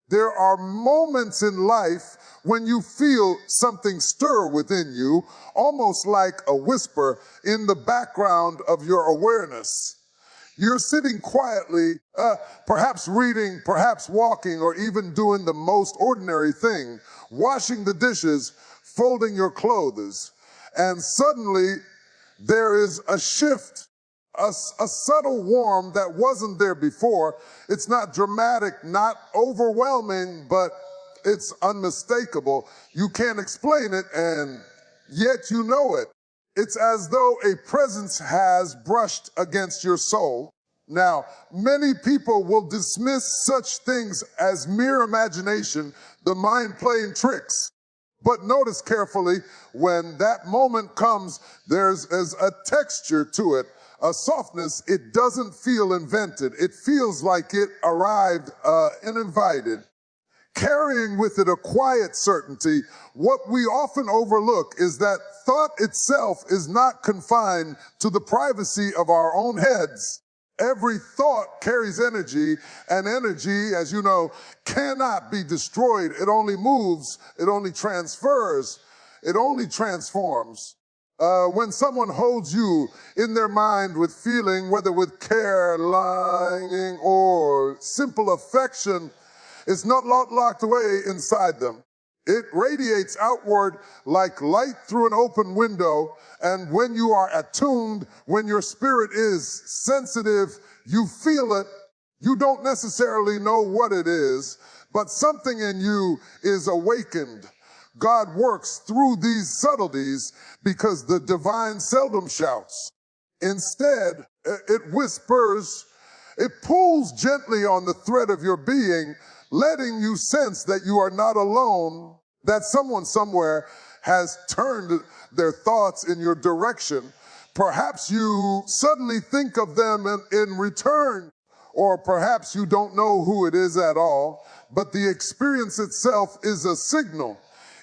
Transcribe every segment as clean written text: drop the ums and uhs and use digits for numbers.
There are moments in life when you feel something stir within you, almost like a whisper in the background of your awareness. You're sitting quietly, perhaps reading, perhaps walking, or even doing the most ordinary thing, washing the dishes, folding your clothes, and suddenly there is a shift, a subtle warmth that wasn't there before. It's not dramatic, not overwhelming, but it's unmistakable. You can't explain it, and yet you know it. It's as though a presence has brushed against your soul. Now, many people will dismiss such things as mere imagination, the mind playing tricks. But notice carefully, when that moment comes, there's a texture to it, a softness. It doesn't feel invented. It feels like it arrived uninvited, carrying with it a quiet certainty. What we often overlook is that thought itself is not confined to the privacy of our own heads. Every thought carries energy, and energy, as you know, cannot be destroyed. It only moves, it only transfers, it only transforms. When someone holds you in their mind with feeling, whether with care, longing, or simple affection, it's not locked away inside them. It radiates outward like light through an open window. And when you are attuned, when your spirit is sensitive, you feel it. You don't necessarily know what it is, but something in you is awakened. God works through these subtleties because the divine seldom shouts. Instead, it whispers, it pulls gently on the thread of your being, letting you sense that you are not alone, that someone somewhere has turned their thoughts in your direction. Perhaps you suddenly think of them in return, or perhaps you don't know who it is at all, but the experience itself is a signal.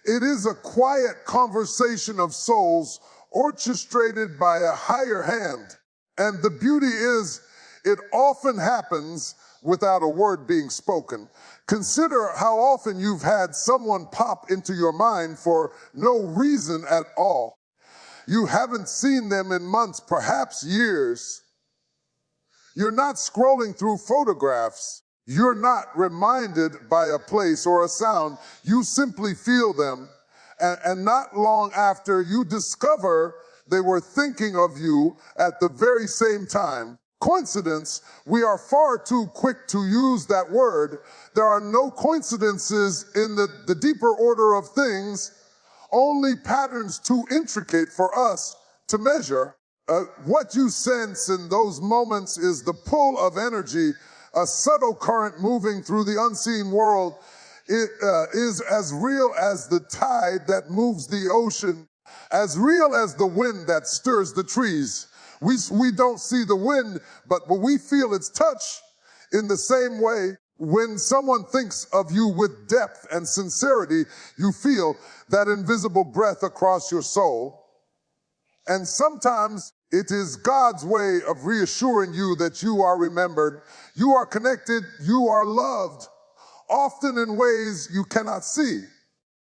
It is a quiet conversation of souls orchestrated by a higher hand. And the beauty is, it often happens without a word being spoken. Consider how often you've had someone pop into your mind for no reason at all. You haven't seen them in months, perhaps years. You're not scrolling through photographs. You're not reminded by a place or a sound. You simply feel them. And not long after, you discover they were thinking of you at the very same time. Coincidence, we are far too quick to use that word. There are no coincidences in the deeper order of things, only patterns too intricate for us to measure. What you sense in those moments is the pull of energy, a subtle current moving through the unseen world. It is as real as the tide that moves the ocean, as real as the wind that stirs the trees. We don't see the wind, but we feel its touch. In the same way, when someone thinks of you with depth and sincerity, you feel that invisible breath across your soul. And sometimes it is God's way of reassuring you that you are remembered, you are connected, you are loved, often in ways you cannot see.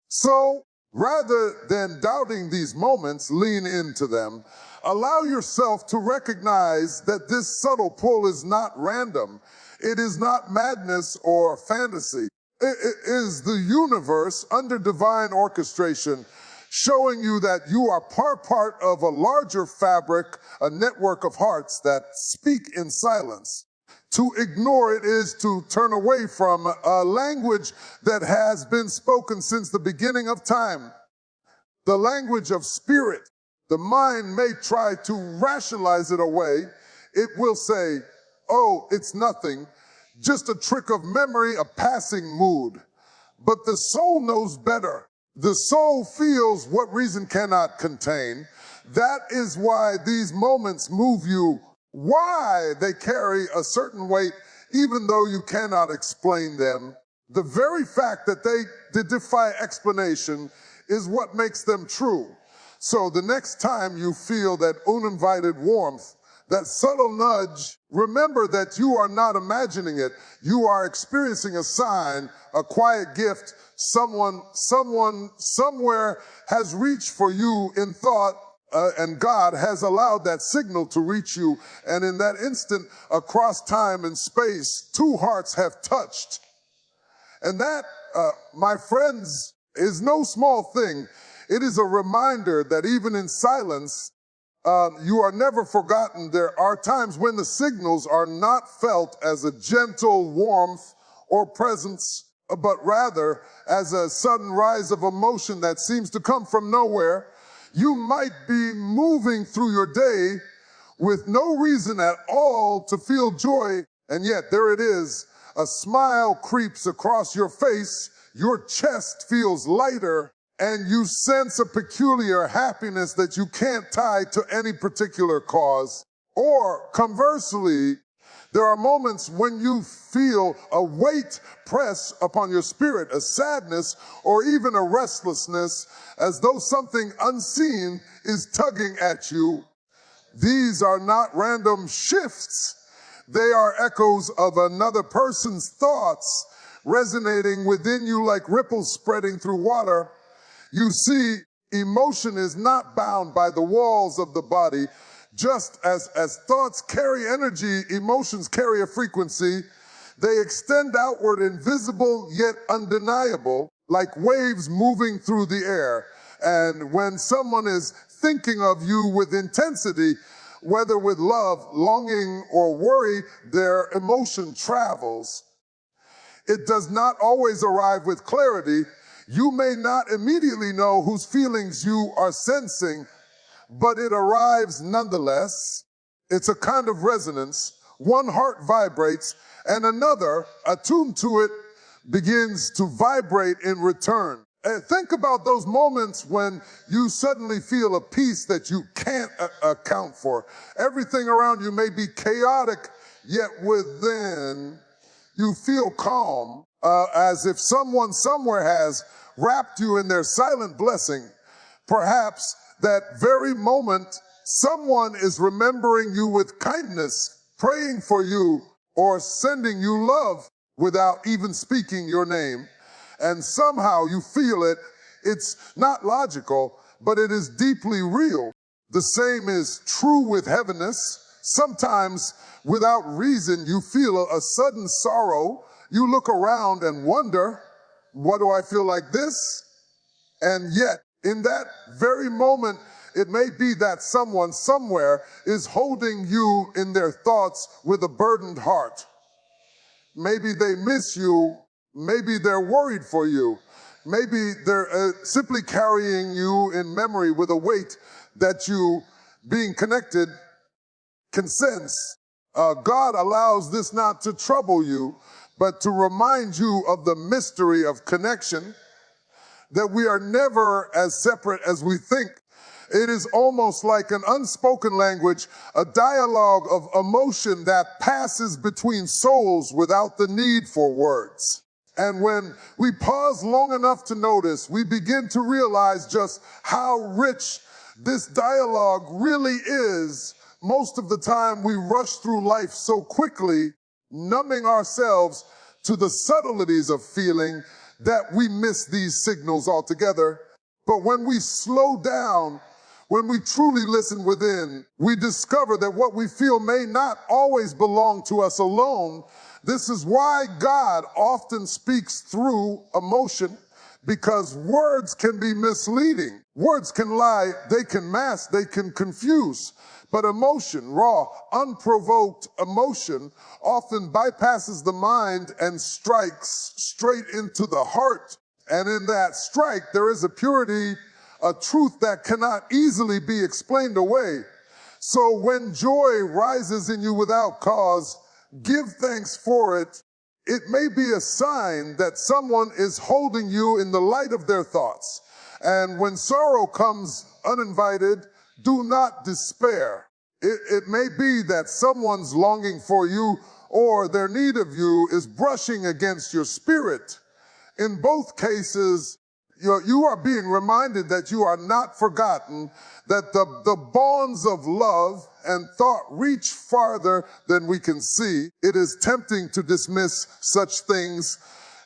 So, rather than doubting these moments, lean into them. Allow yourself to recognize that this subtle pull is not random. It is not madness or fantasy. It is the universe under divine orchestration showing you that you are part of a larger fabric, a network of hearts that speak in silence. To ignore it is to turn away from a language that has been spoken since the beginning of time. The language of spirit. The mind may try to rationalize it away. It will say, oh, it's nothing, just a trick of memory, a passing mood. But the soul knows better. The soul feels what reason cannot contain. That is why these moments move you, why they carry a certain weight, even though you cannot explain them. The very fact that they defy explanation is what makes them true. So the next time you feel that uninvited warmth, that subtle nudge, remember that you are not imagining it. You are experiencing a sign, a quiet gift. Someone, somewhere has reached for you in thought, and God has allowed that signal to reach you. And in that instant, across time and space, two hearts have touched. And that, my friends, is no small thing. It is a reminder that even in silence, you are never forgotten. There are times when the signals are not felt as a gentle warmth or presence, but rather as a sudden rise of emotion that seems to come from nowhere. You might be moving through your day with no reason at all to feel joy, and yet there it is. A smile creeps across your face, your chest feels lighter, and you sense a peculiar happiness that you can't tie to any particular cause. Or conversely, there are moments when you feel a weight press upon your spirit, a sadness or even a restlessness, as though something unseen is tugging at you. These are not random shifts. They are echoes of another person's thoughts resonating within you like ripples spreading through water. You see, emotion is not bound by the walls of the body. Just as thoughts carry energy, emotions carry a frequency. They extend outward, invisible yet undeniable, like waves moving through the air. And when someone is thinking of you with intensity, whether with love, longing, or worry, their emotion travels. It does not always arrive with clarity. You may not immediately know whose feelings you are sensing, but it arrives nonetheless. It's a kind of resonance. One heart vibrates, and another, attuned to it, begins to vibrate in return. And think about those moments when you suddenly feel a peace that you can't account for. Everything around you may be chaotic, yet within you feel calm, as if someone somewhere has wrapped you in their silent blessing. Perhaps that very moment, someone is remembering you with kindness, praying for you, or sending you love without even speaking your name. And somehow you feel it. It's not logical, but it is deeply real. The same is true with heaviness. Sometimes, without reason, you feel a sudden sorrow. You look around and wonder, what do I feel like this? And yet, in that very moment, it may be that someone somewhere is holding you in their thoughts with a burdened heart. Maybe they miss you. Maybe they're worried for you. Maybe they're simply carrying you in memory with a weight that you, being connected, can sense. God allows this not to trouble you, but to remind you of the mystery of connection, that we are never as separate as we think. It is almost like an unspoken language, a dialogue of emotion that passes between souls without the need for words. And when we pause long enough to notice, we begin to realize just how rich this dialogue really is. Most of the time we rush through life so quickly, numbing ourselves to the subtleties of feeling, that we miss these signals altogether. But when we slow down, when we truly listen within, we discover that what we feel may not always belong to us alone. This is why God often speaks through emotion, because words can be misleading. Words can lie, they can mask, they can confuse. But emotion, raw, unprovoked emotion, often bypasses the mind and strikes straight into the heart. And in that strike, there is a purity, a truth that cannot easily be explained away. So when joy rises in you without cause, give thanks for it. It may be a sign that someone is holding you in the light of their thoughts. And when sorrow comes uninvited, do not despair. It may be that someone's longing for you or their need of you is brushing against your spirit. In both cases, You are being reminded that you are not forgotten, that the bonds of love and thought reach farther than we can see. It is tempting to dismiss such things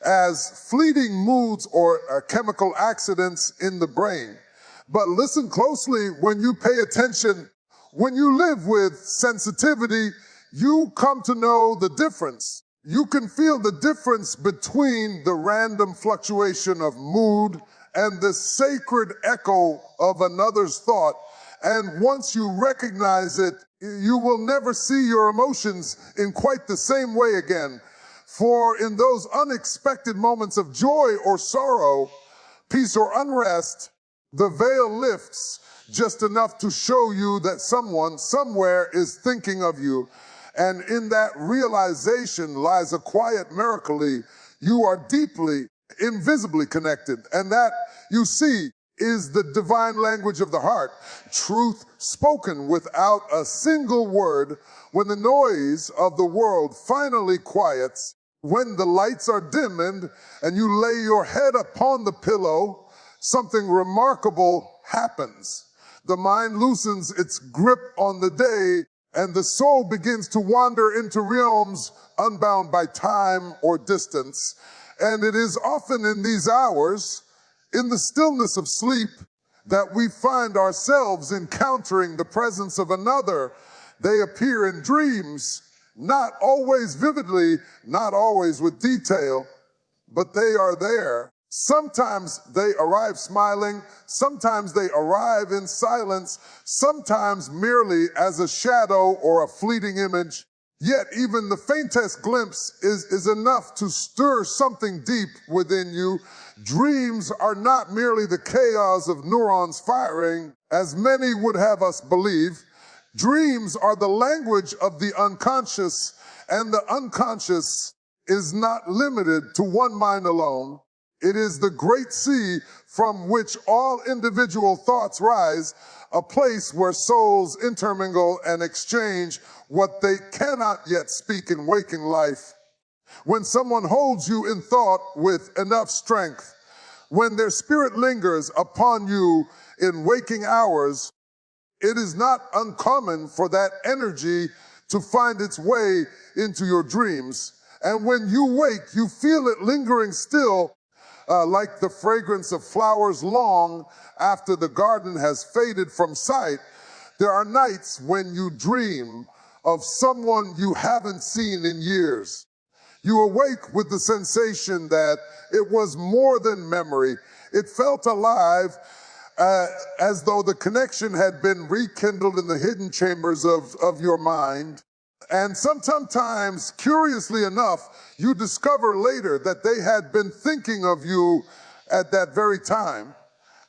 as fleeting moods or chemical accidents in the brain. But listen closely when you pay attention. When you live with sensitivity, you come to know the difference. You can feel the difference between the random fluctuation of mood and the sacred echo of another's thought. And once you recognize it, you will never see your emotions in quite the same way again. For in those unexpected moments of joy or sorrow, peace or unrest, the veil lifts just enough to show you that someone somewhere is thinking of you. And in that realization lies a quiet miracle. You are deeply, invisibly connected. And that, you see, is the divine language of the heart. Truth spoken without a single word. When the noise of the world finally quiets, when the lights are dimmed and you lay your head upon the pillow, something remarkable happens. The mind loosens its grip on the day, and the soul begins to wander into realms unbound by time or distance. And it is often in these hours, in the stillness of sleep, that we find ourselves encountering the presence of another. They appear in dreams, not always vividly, not always with detail, but they are there. Sometimes they arrive smiling, sometimes they arrive in silence, sometimes merely as a shadow or a fleeting image. Yet even the faintest glimpse is enough to stir something deep within you. Dreams are not merely the chaos of neurons firing, as many would have us believe. Dreams are the language of the unconscious, and the unconscious is not limited to one mind alone. It is the great sea from which all individual thoughts rise, a place where souls intermingle and exchange what they cannot yet speak in waking life. When someone holds you in thought with enough strength, when their spirit lingers upon you in waking hours, it is not uncommon for that energy to find its way into your dreams. And when you wake, you feel it lingering still, like the fragrance of flowers long after the garden has faded from sight. There are nights when you dream of someone you haven't seen in years. You awake with the sensation that it was more than memory. It felt alive, as though the connection had been rekindled in the hidden chambers of your mind. And sometimes, curiously enough, you discover later that they had been thinking of you at that very time.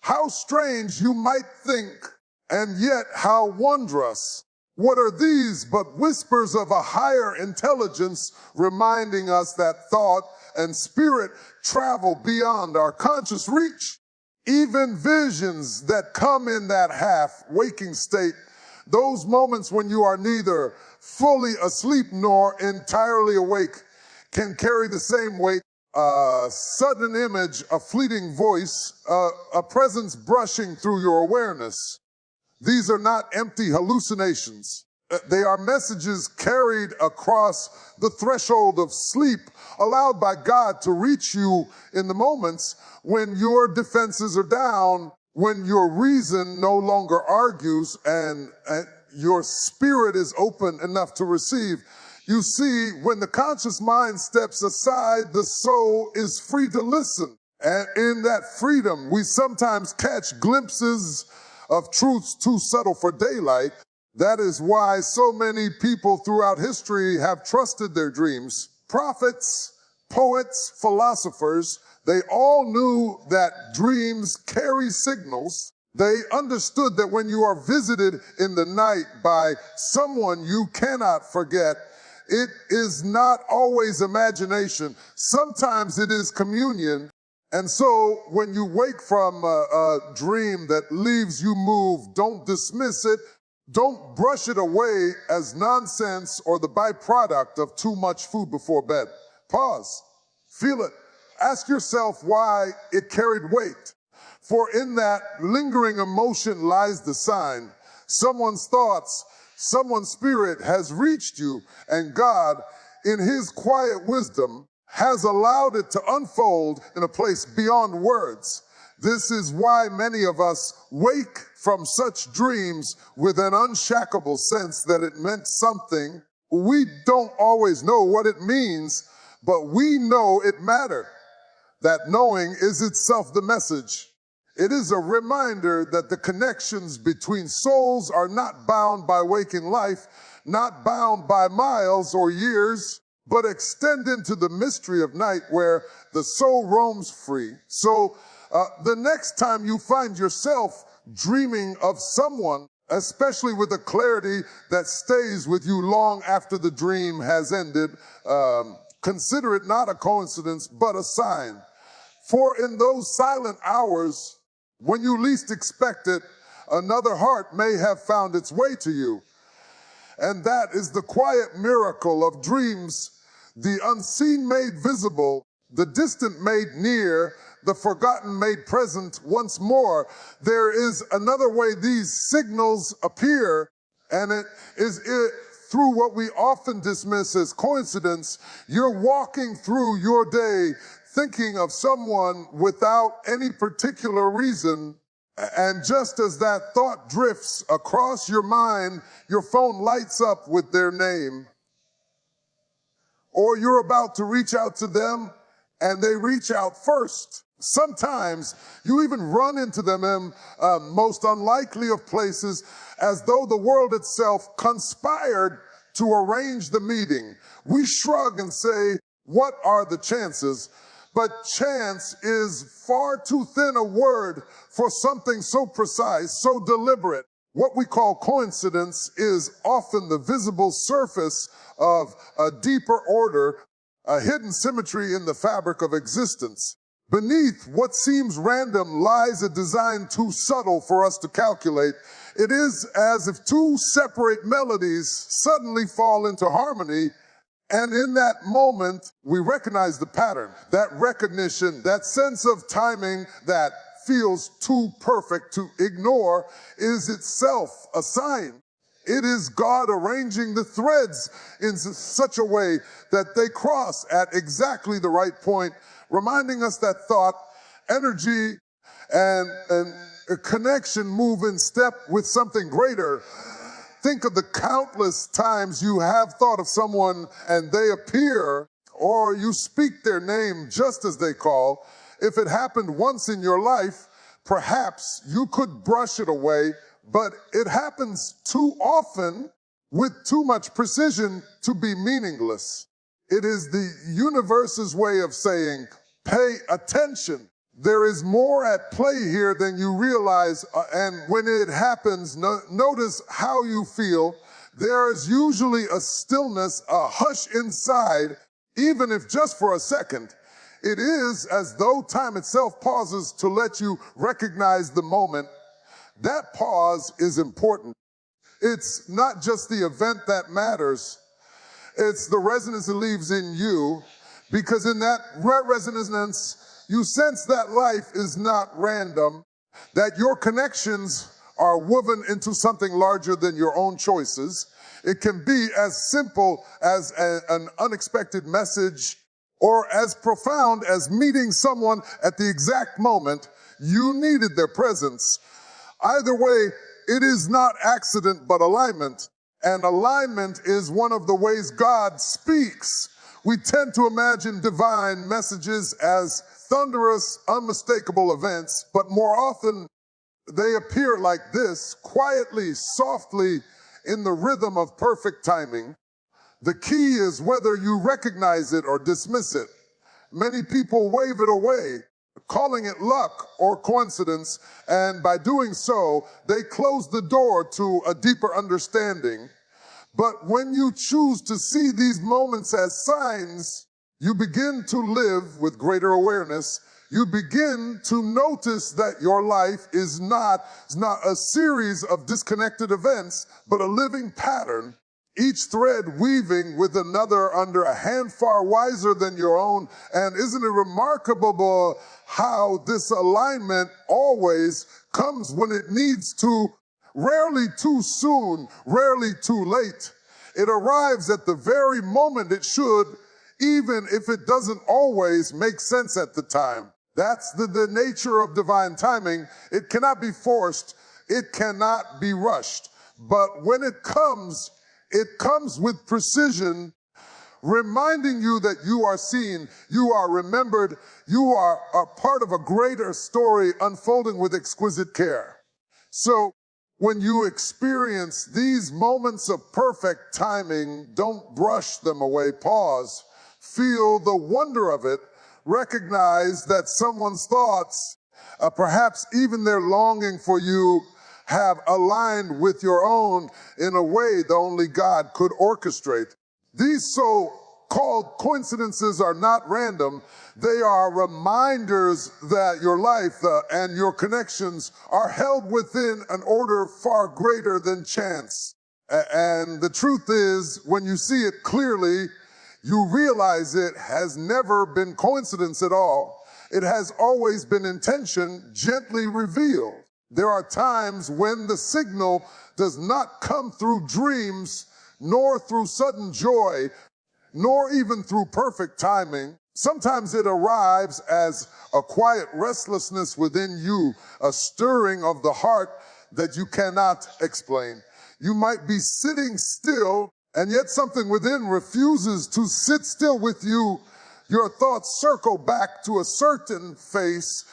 How strange, you might think, and yet how wondrous. What are these but whispers of a higher intelligence reminding us that thought and spirit travel beyond our conscious reach? Even visions that come in that half-waking state, those moments when you are neither fully asleep nor entirely awake, can carry the same weight. A sudden image, a fleeting voice, a presence brushing through your awareness. These are not empty hallucinations. They are messages carried across the threshold of sleep, allowed by God to reach you in the moments when your defenses are down, when your reason no longer argues, and your spirit is open enough to receive. You see, when the conscious mind steps aside, the soul is free to listen. And in that freedom, we sometimes catch glimpses of truths too subtle for daylight. That is why so many people throughout history have trusted their dreams. Prophets, poets, philosophers, they all knew that dreams carry signals. They understood that when you are visited in the night by someone you cannot forget, it is not always imagination. Sometimes it is communion. And so when you wake from a dream that leaves you moved, don't dismiss it. Don't brush it away as nonsense or the byproduct of too much food before bed. Pause. Feel it. Ask yourself why it carried weight. For in that lingering emotion lies the sign. Someone's thoughts, someone's spirit has reached you, and God, in his quiet wisdom, has allowed it to unfold in a place beyond words. This is why many of us wake from such dreams with an unshackable sense that it meant something. We don't always know what it means, but we know it mattered. That knowing is itself the message. It is a reminder that the connections between souls are not bound by waking life, not bound by miles or years, but extend into the mystery of night where the soul roams free. So the next time you find yourself dreaming of someone, especially with a clarity that stays with you long after the dream has ended, consider it not a coincidence, but a sign. For in those silent hours, when you least expect it, another heart may have found its way to you. And that is the quiet miracle of dreams, the unseen made visible, the distant made near, the forgotten made present once more. There is another way these signals appear, and it is through what we often dismiss as coincidence. You're walking through your day thinking of someone without any particular reason, and just as that thought drifts across your mind, your phone lights up with their name. Or you're about to reach out to them, and they reach out first. Sometimes you even run into them in most unlikely of places, as though the world itself conspired to arrange the meeting. We shrug and say, what are the chances? But chance is far too thin a word for something so precise, so deliberate. What we call coincidence is often the visible surface of a deeper order, a hidden symmetry in the fabric of existence. Beneath what seems random lies a design too subtle for us to calculate. It is as if two separate melodies suddenly fall into harmony, and in that moment, we recognize the pattern. That recognition, that sense of timing that feels too perfect to ignore is itself a sign. It is God arranging the threads in such a way that they cross at exactly the right point, reminding us that thought, energy, and a connection move in step with something greater. Think of the countless times you have thought of someone and they appear, or you speak their name just as they call. If it happened once in your life, perhaps you could brush it away, but it happens too often with too much precision to be meaningless. It is the universe's way of saying, pay attention. There is more at play here than you realize, and when it happens, notice how you feel. There is usually a stillness, a hush inside, even if just for a second. It is as though time itself pauses to let you recognize the moment. That pause is important. It's not just the event that matters. It's the resonance it leaves in you, because in that resonance, you sense that life is not random, that your connections are woven into something larger than your own choices. It can be as simple as an unexpected message, or as profound as meeting someone at the exact moment you needed their presence. Either way, it is not accident but alignment, and alignment is one of the ways God speaks. We tend to imagine divine messages as thunderous, unmistakable events, but more often they appear like this, quietly, softly, in the rhythm of perfect timing. The key is whether you recognize it or dismiss it. Many people wave it away, calling it luck or coincidence, and by doing so, they close the door to a deeper understanding. But when you choose to see these moments as signs, you begin to live with greater awareness. You begin to notice that your life is not a series of disconnected events, but a living pattern. each thread weaving with another under a hand far wiser than your own. And isn't it remarkable how this alignment always comes when it needs to, rarely too soon, rarely too late. It arrives at the very moment it should, even if it doesn't always make sense at the time. That's the nature of divine timing. It cannot be forced. It cannot be rushed. But when it comes with precision, reminding you that you are seen, you are remembered, you are a part of a greater story unfolding with exquisite care. So when you experience these moments of perfect timing, don't brush them away. Pause. Feel the wonder of it. Recognize that someone's thoughts, perhaps even their longing for you, have aligned with your own in a way that only God could orchestrate. These so-called coincidences are not random. They are reminders that your life and your connections are held within an order far greater than chance. And the truth is, when you see it clearly, you realize it has never been coincidence at all. It has always been intention gently revealed. There are times when the signal does not come through dreams, nor through sudden joy, nor even through perfect timing. Sometimes it arrives as a quiet restlessness within you, a stirring of the heart that you cannot explain. You might be sitting still, and yet something within refuses to sit still with you. Your thoughts circle back to a certain face,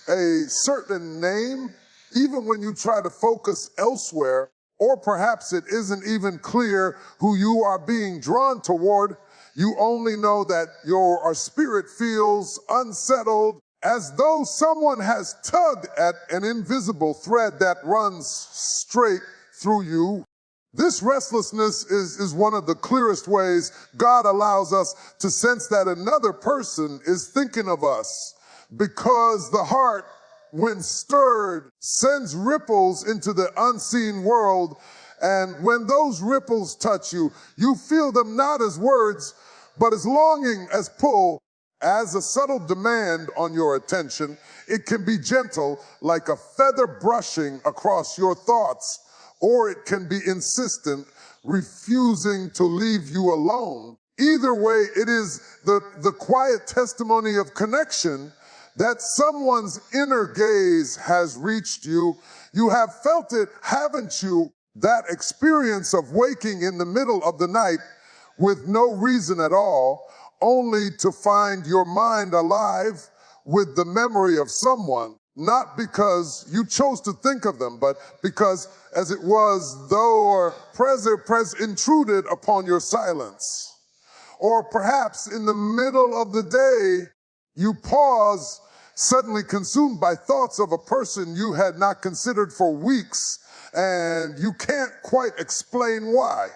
a certain name, even when you try to focus elsewhere, or perhaps it isn't even clear who you are being drawn toward. You only know that your spirit feels unsettled, as though someone has tugged at an invisible thread that runs straight through you. This restlessness is one of the clearest ways God allows us to sense that another person is thinking of us, because the heart, when stirred, sends ripples into the unseen world. And when those ripples touch you, you feel them not as words, but as longing, as pull, as a subtle demand on your attention. It can be gentle, like a feather brushing across your thoughts, or it can be insistent, refusing to leave you alone. Either way, it is the quiet testimony of connection that someone's inner gaze has reached you. You have felt it, haven't you? That experience of waking in the middle of the night with no reason at all, only to find your mind alive with the memory of someone, not because you chose to think of them, but because as it was though intruded upon your silence. Or perhaps in the middle of the day, you pause, suddenly consumed by thoughts of a person you had not considered for weeks, and you can't quite explain why.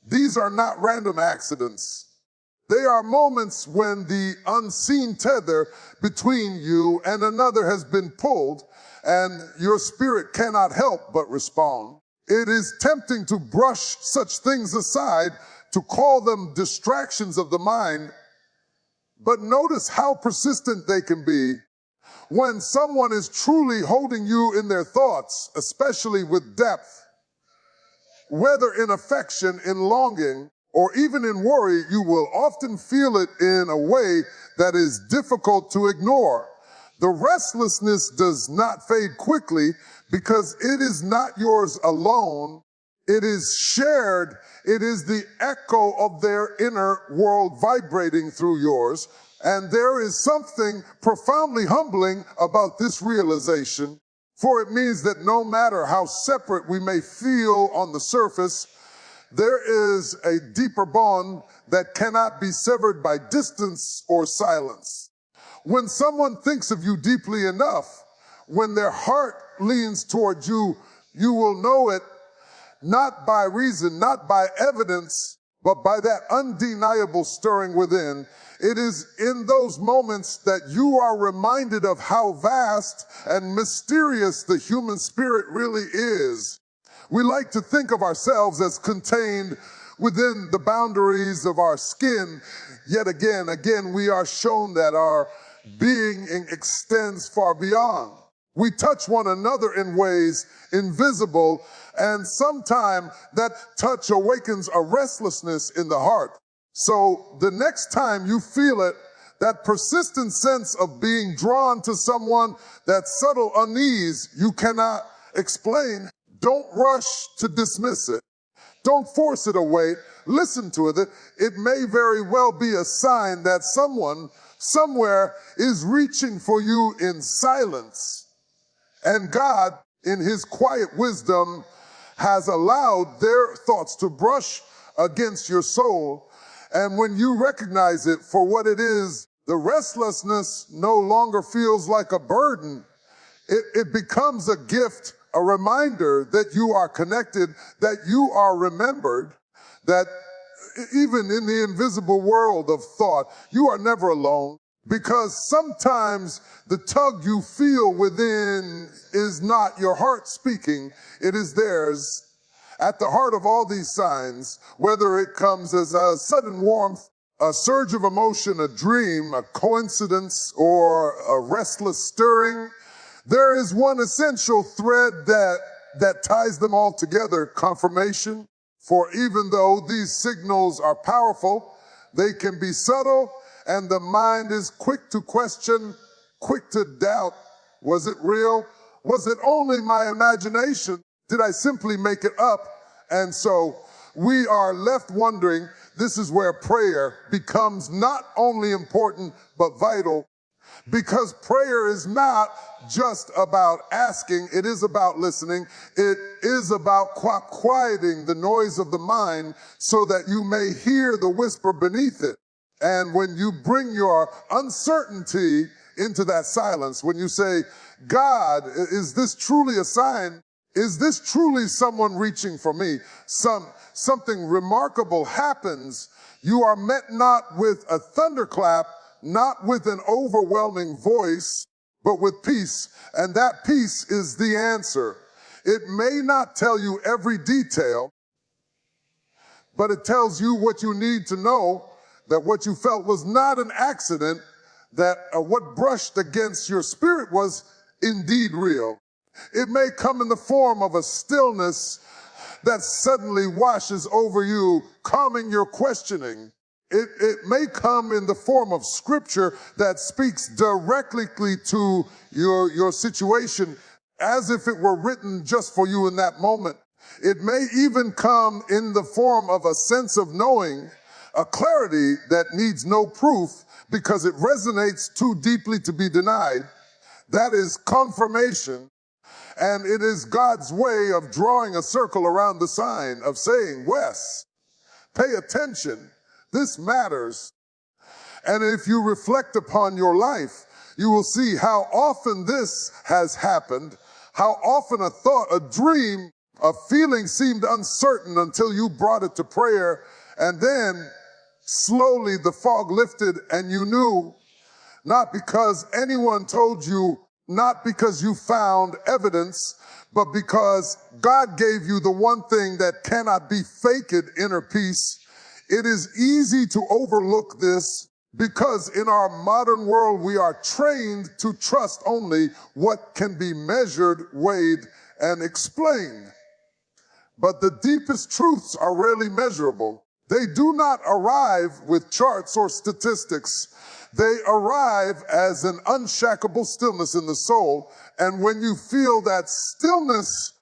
These are not random accidents. They are moments when the unseen tether between you and another has been pulled, and your spirit cannot help but respond. It is tempting to brush such things aside, to call them distractions of the mind, but notice how persistent they can be. When someone is truly holding you in their thoughts, especially with depth, whether in affection, in longing, or even in worry, you will often feel it in a way that is difficult to ignore. The restlessness does not fade quickly because it is not yours alone. It is shared. It is the echo of their inner world vibrating through yours. And there is something profoundly humbling about this realization, for it means that no matter how separate we may feel on the surface, there is a deeper bond that cannot be severed by distance or silence. When someone thinks of you deeply enough, when their heart leans toward you, you will know it not by reason, not by evidence, but by that undeniable stirring within. It is in those moments that you are reminded of how vast and mysterious the human spirit really is. We like to think of ourselves as contained within the boundaries of our skin. Yet again, we are shown that our being extends far beyond. We touch one another in ways invisible, and sometimes that touch awakens a restlessness in the heart. So the next time you feel it, that persistent sense of being drawn to someone, that subtle unease you cannot explain, don't rush to dismiss it. Don't force it away. Listen to it. It may very well be a sign that someone somewhere is reaching for you in silence. And God, in his quiet wisdom, has allowed their thoughts to brush against your soul. And when you recognize it for what it is, the restlessness no longer feels like a burden. It becomes a gift, a reminder that you are connected, that you are remembered, that even in the invisible world of thought, you are never alone. Because sometimes the tug you feel within is not your heart speaking, it is theirs. At the heart of all these signs, whether it comes as a sudden warmth, a surge of emotion, a dream, a coincidence, or a restless stirring, there is one essential thread that ties them all together: confirmation. For even though these signals are powerful, they can be subtle, and the mind is quick to question, quick to doubt. Was it real? Was it only my imagination? Did I simply make it up? And so we are left wondering. This is where prayer becomes not only important, but vital. Because prayer is not just about asking, it is about listening. It is about quieting the noise of the mind so that you may hear the whisper beneath it. And when you bring your uncertainty into that silence, when you say, God, is this truly a sign? Is this truly someone reaching for me? Something remarkable happens. You are met not with a thunderclap, not with an overwhelming voice, but with peace. And that peace is the answer. It may not tell you every detail, but it tells you what you need to know, that what you felt was not an accident, that what brushed against your spirit was indeed real. It may come in the form of a stillness that suddenly washes over you, calming your questioning. It may come in the form of scripture that speaks directly to your situation, as if it were written just for you in that moment. It may even come in the form of a sense of knowing, a clarity that needs no proof because it resonates too deeply to be denied. That is confirmation. And it is God's way of drawing a circle around the sign, of saying, Wes, pay attention. This matters. And if you reflect upon your life, you will see how often this has happened, how often a thought, a dream, a feeling seemed uncertain until you brought it to prayer, and then slowly the fog lifted and you knew, not because anyone told you, not because you found evidence, but because God gave you the one thing that cannot be faked, inner peace. It is easy to overlook this because in our modern world, we are trained to trust only what can be measured, weighed, and explained. But the deepest truths are rarely measurable. They do not arrive with charts or statistics. They arrive as an unshakable stillness in the soul. And when you feel that stillness,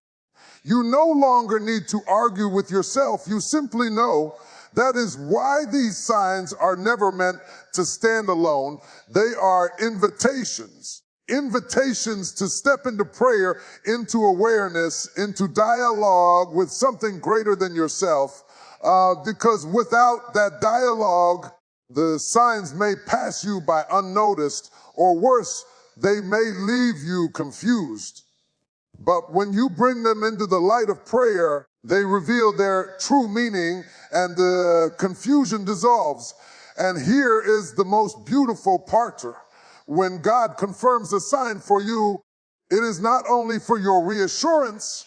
you no longer need to argue with yourself. You simply know. That is why these signs are never meant to stand alone. They are invitations. Invitations to step into prayer, into awareness, into dialogue with something greater than yourself. Because without that dialogue, the signs may pass you by unnoticed, or worse, they may leave you confused. But when you bring them into the light of prayer, they reveal their true meaning and the confusion dissolves. And here is the most beautiful part. When God confirms a sign for you, it is not only for your reassurance,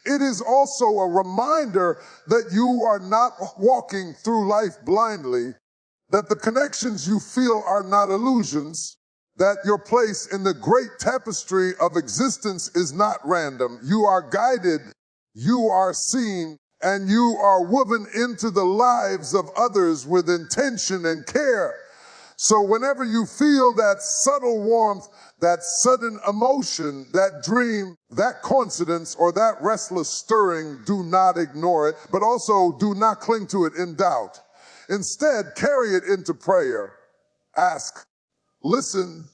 It is also a reminder that you are not walking through life blindly, that the connections you feel are not illusions, that your place in the great tapestry of existence is not random. You are guided, you are seen, and you are woven into the lives of others with intention and care. So whenever you feel that subtle warmth, that sudden emotion, that dream, that coincidence, or that restless stirring, do not ignore it, but also do not cling to it in doubt. Instead, carry it into prayer. Ask, listen,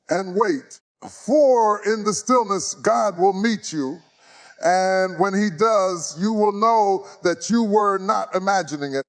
and wait. For in the stillness, God will meet you. And when he does, you will know that you were not imagining it.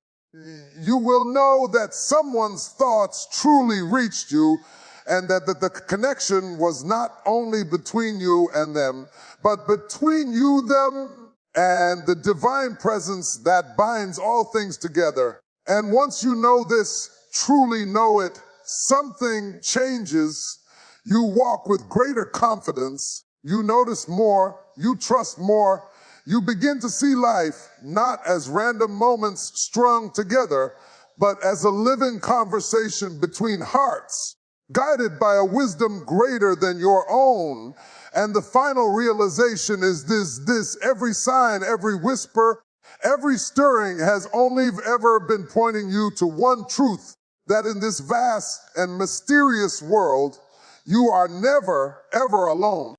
You will know that someone's thoughts truly reached you, and that the connection was not only between you and them, but between you, them, and the divine presence that binds all things together. And once you know this, truly know it, something changes. You walk with greater confidence. You notice more. You trust more. You begin to see life not as random moments strung together, but as a living conversation between hearts, guided by a wisdom greater than your own. And the final realization is this: every sign, every whisper, every stirring has only ever been pointing you to one truth, that in this vast and mysterious world, you are never, ever alone.